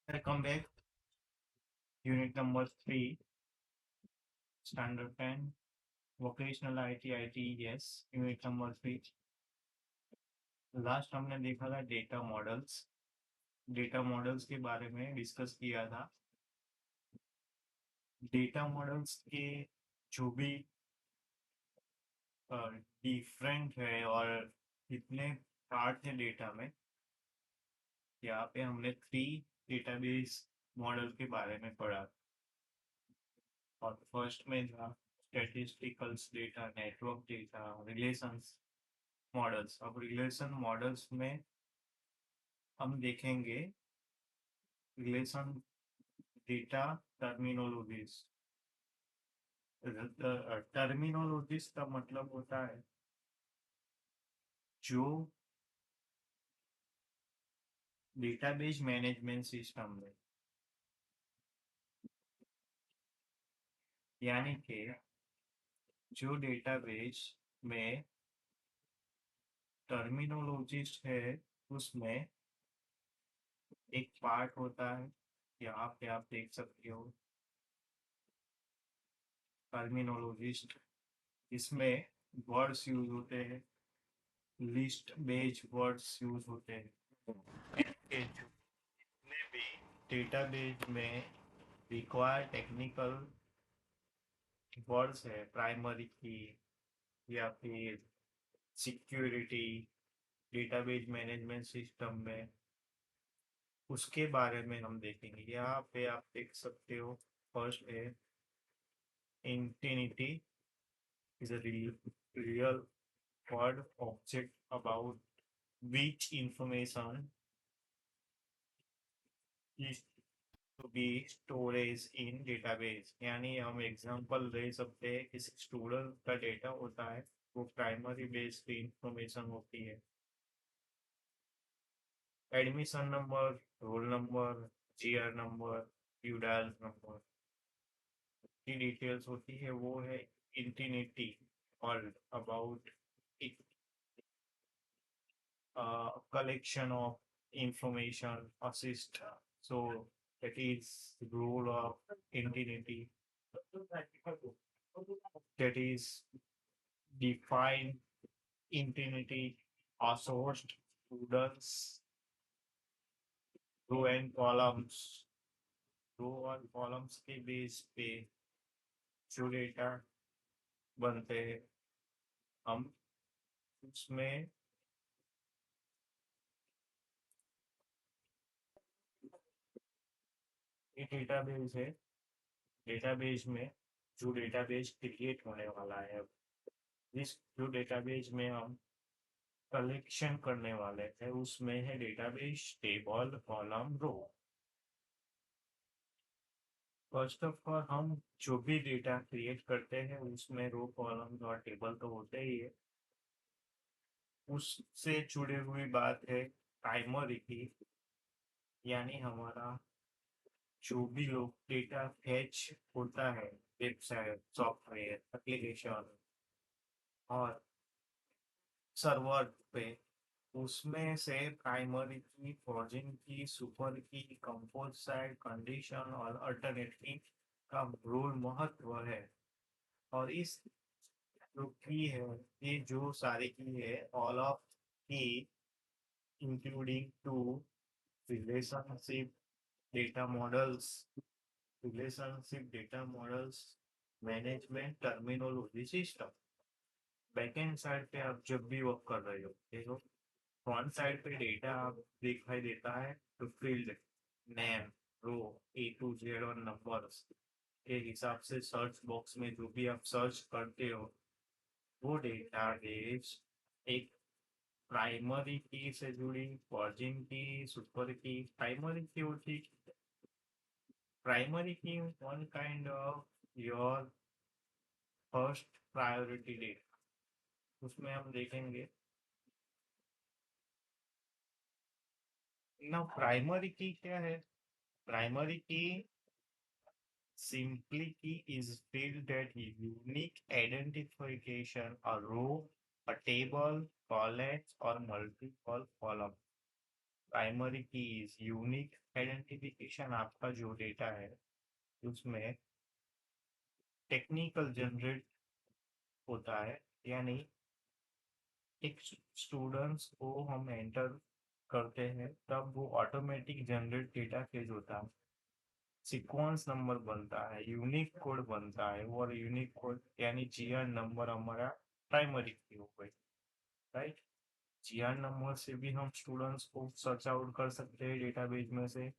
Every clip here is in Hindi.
Welcome back. Unit number 3, Standard 10, Vocational IT, yes. Unit number 3. Last हमने देखा था डेटा मॉडल्स। डेटा मॉडल्स के बारे में डिस्कस किया था। डेटा मॉडल्स के जो भी डिफरेंट है और कितने पार्ट है डेटा में, यहाँ पे हमने 3 डेटाबेस मॉडल के बारे में पढ़ा। और फर्स्ट में था statisticals data, network data, relations models. अब रिलेशन मॉडल्स में हम देखेंगे रिलेशन डेटा टर्मिनोलॉजीज। टर्मिनोलॉजीज का मतलब होता है जो डेटाबेस मैनेजमेंट सिस्टम में, यानी कि जो डेटाबेस में टर्मिनोलॉजिस्ट है, उसमें एक पार्ट होता है, यहाँ पे आप देख सकते हो टर्मिनोलॉजिस्ट। इसमें वर्ड्स यूज होते हैं, लिस्ट बेस्ड वर्ड्स यूज होते हैं। के जितने भी डेटाबेस में रिक्वायर्ड टेक्निकल वर्ड्स है, प्राइमरी की या फिर सिक्योरिटी, डेटाबेस मैनेजमेंट सिस्टम में, उसके बारे में हम देखेंगे। यहाँ पे आप देख सकते हो फर्स्ट है entity, is a real world object about which information is to be storage in database। यानी हम एग्जांपल ले सकते हैं, किसी स्टूडेंट का डेटा होता है, वो प्राइमरी बेस पे इंफॉर्मेशन होती है, admission number, roll number, GR number, यूडाल नंबर की डिटेल्स होती है। वो है इंटिनिटी और about collection of information assist. So that is the role of entity that is define entity associated students row and columns, रो और कॉलम्स के बेस पे जो डेटा बनते हैं, हम उसमें ये डेटाबेस है। डेटाबेस में जो डेटाबेस क्रिएट होने वाला है, इस जो डेटाबेस में हम कलेक्शन करने वाले थे, उसमें है database table column row. First of all हम जो भी डेटा क्रिएट करते हैं उसमें रो कॉलम और टेबल तो होते ही है। उससे जुड़ी हुई बात है प्राइमरी की, यानी हमारा जो भी लोग डेटा फेच होता है, वेबसाइट, सॉफ्टवेयर, एप्लीकेशन और सर्वर पे, उसमें से प्राइमरी की, फॉर्जिंग की, सुपर की, कंपोजिट, कंडीशन और अल्टरनेट की का रोल महत्व है। और इस जो की है, ये जो सारी की है, all of key including to relationship data models, relationship data models management terminology system. Backend side पे आप जब भी वर्क कर रहे हो, देखो फ्रंट साइड पे डेटा दिखाई देता है, तो field name, row, A to Z और नंबर्स के हिसाब से सर्च बॉक्स में जो भी आप सर्च करते हो, वो डेटा बेस एक प्राइमरी की से जुड़ी, फॉर्जिंग की, सुपर की। प्राइमरी की होती, प्राइमरी की one kind of your first priority data. उसमें हम देखेंगे ना, प्राइमरी की क्या है। प्राइमरी की simply key is field that unique identification, a row, a table, collect or multiple column। Primary keys unique identification, आपका जो डेटा है उसमें टेक्निकल जनरेट होता है, यानी एक स्टूडेंट्स को हम एंटर करते हैं तब वो ऑटोमेटिक जनरेट डेटा फेज होता है, सीक्वेंस नंबर बनता है, यूनिक कोड बनता है, और यूनिक कोड यानी जीआर नंबर हमारा प्राइमरी की हो गई, राइट। जीआर नंबर से भी हम स्टूडेंट्स को सर्च आउट कर सकते हैं डेटाबेस में से,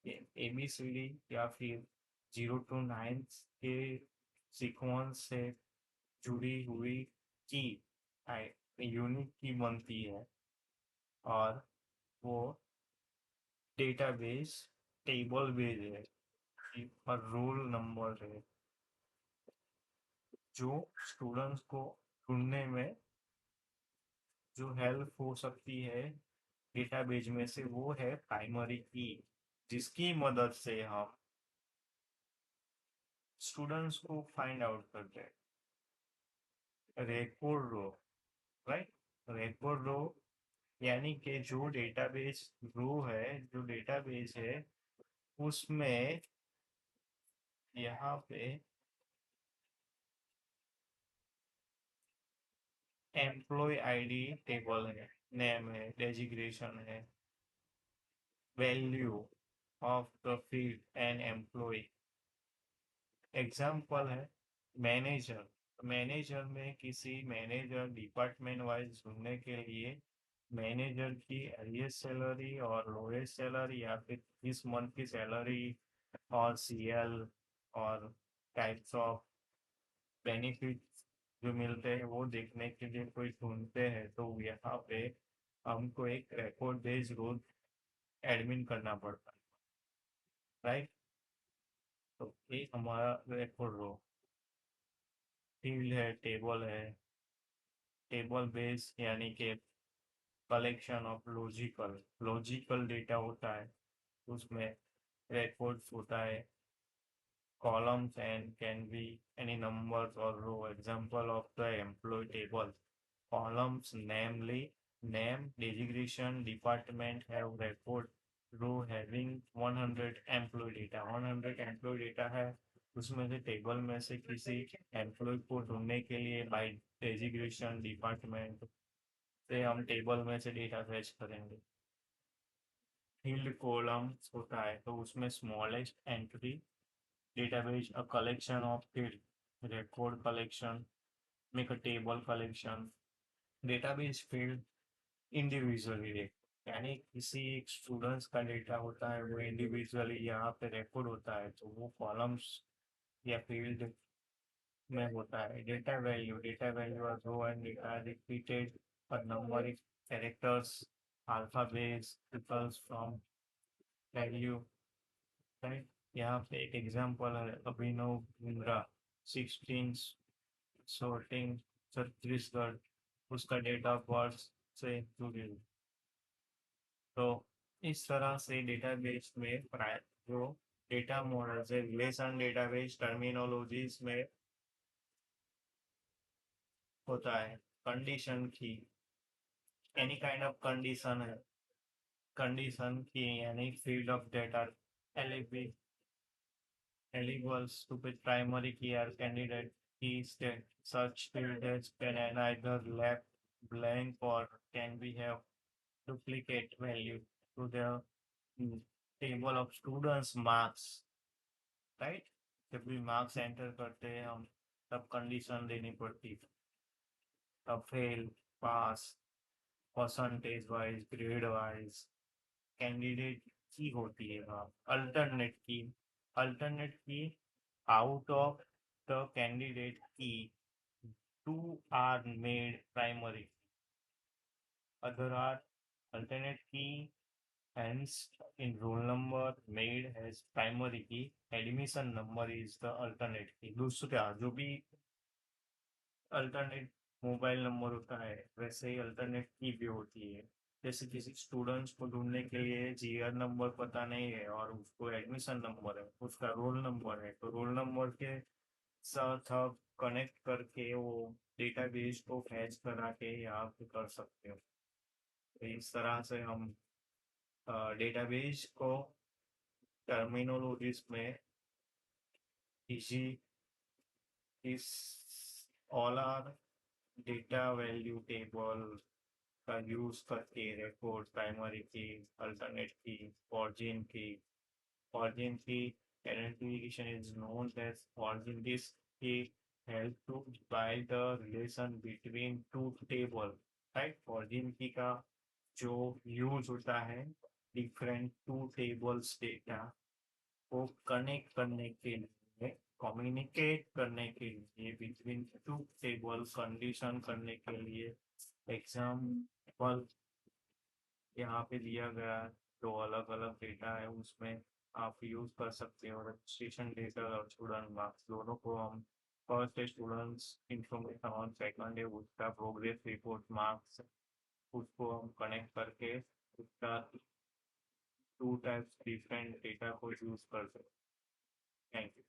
एबीसीडी या फिर 0 to 9 के सीक्वेंस से जुड़ी हुई की यूनिक की बनती है, और वो डेटाबेस टेबल बेस है और रोल नंबर है, जो स्टूडेंट्स को ढूंढने में जो हेल्प हो सकती है डेटाबेस में से, वो है प्राइमरी की, जिसकी मदद से हम स्टूडेंट्स को फाइंड आउट करते हैं। रिकॉर्ड रो, राइट। रिकॉर्ड रो यानी कि जो डेटाबेस रो है, जो डेटाबेस है उसमें यहाँ पे एम्प्लॉय आईडी टेबल है, नेम है, डेजिग्नेशन है, value of the field and employ. Example है मैनेजर, मैनेजर में किसी मैनेजर डिपार्टमेंट वाइज ढूंढने के लिए मैनेजर की हाईएस्ट सैलरी और लोएस्ट सैलरी, या फिर इस मंथ की सैलरी और सीएल और टाइप्स ऑफ बेनिफिट जो मिलते हैं वो देखने के लिए कोई ढूंढते हैं, तो यहाँ पे हमको एक रिकॉर्ड बेस्ड रोल एडमिन करना पड़ता है, राइट। तो ये हमारा रिकॉर्ड रो। फील्ड है, टेबल है, टेबल बेस यानी कि collection of logical logical data होता है, उसमें records होता है, columns and can be any numbers or row. Example of the employee table: columns namely name, designation, department have record, row having 100 employee data, 100 employee data है, उसमें से टेबल में से किसी एम्प्लॉय को ढूंढने के लिए बाय डेजिग्नेशन डिपार्टमेंट से हम टेबल में से डेटा फेच करेंगे। फील्ड कॉलम्स होता है, तो उसमें smallest entry database a collection of field, record collection, make a table collection, database field individually rec, यानी किसी एक स्टूडेंट्स का डेटा होता है वो इंडिविजुअली यहाँ पे रिकॉर्ड होता है, तो वो कॉलम्स या फील्ड में होता है। Data value are raw and data repeated पर number characters, alphabets triples from value, right. यहाँ पे एक एग्जांपल है अभिनव बिंद्रा, 16 sorting छत्तीसगढ़, उसका डेट ऑफ बर्थ से जुड़ी हुई। तो इस तरह से डेटाबेस में प्राय जो डेटा मॉडल्स है, रिलेशन डेटाबेस टर्मिनोलॉजीज में होता है। कंडीशन की, एनी काइंड ऑफ कंडीशन है, कंडीशन की यानी field of data eligibles to be primary key or candidate keys that such field as can either left blank or can be have duplicate value to the mm, table of students marks, right। जब भी मार्क्स एंटर करते हैं हम तब कंडीशन देनी पड़ती है, तब fail, pass, percentage wise, grade wise, candidate की होती है वहाँ, अल्टरनेट की out of the candidate key, two are made primary, other are alternate key, hence in roll number made as primary key, admission number is the alternate key। दूसरा जो भी अल्टरनेट मोबाइल नंबर होता है वैसे ही अल्टरनेट की भी होती है। जैसे किसी स्टूडेंट्स को ढूंढने के लिए जीआर नंबर पता नहीं है और उसको एडमिशन नंबर है, उसका रोल नंबर है, तो रोल नंबर के साथ आप कनेक्ट करके वो डेटाबेस को फैच करा के आप कर सकते हो। तो इस तरह से हम डेटाबेस को टर्मिनोलॉजीज में easy is all are data value table का यूज करके record primary key alternate key origin की origin की identification is known as origin. This key help to divide the relation between two table, right? origin की का जो यूज होता है डिफरेंट टू टेबल्स डेटा को कनेक्ट करने के लिए, कम्युनिकेट करने के लिए, बिटवीन टू टेबल कंडीशन करने के लिए एग्जाम्पल यहाँ पे दिया गया है। जो अलग अलग डेटा है उसमें आप यूज कर सकते हो। रजिस्ट्रेशन डेटा और स्टूडेंट मार्क्स दोनों को हम first students information on second है उसका प्रोग्रेस रिपोर्ट मार्क्स उसको हम कनेक्ट करके उसका टू टाइप्स डिफरेंट डेटा को यूज कर सकते हैं। Thank you.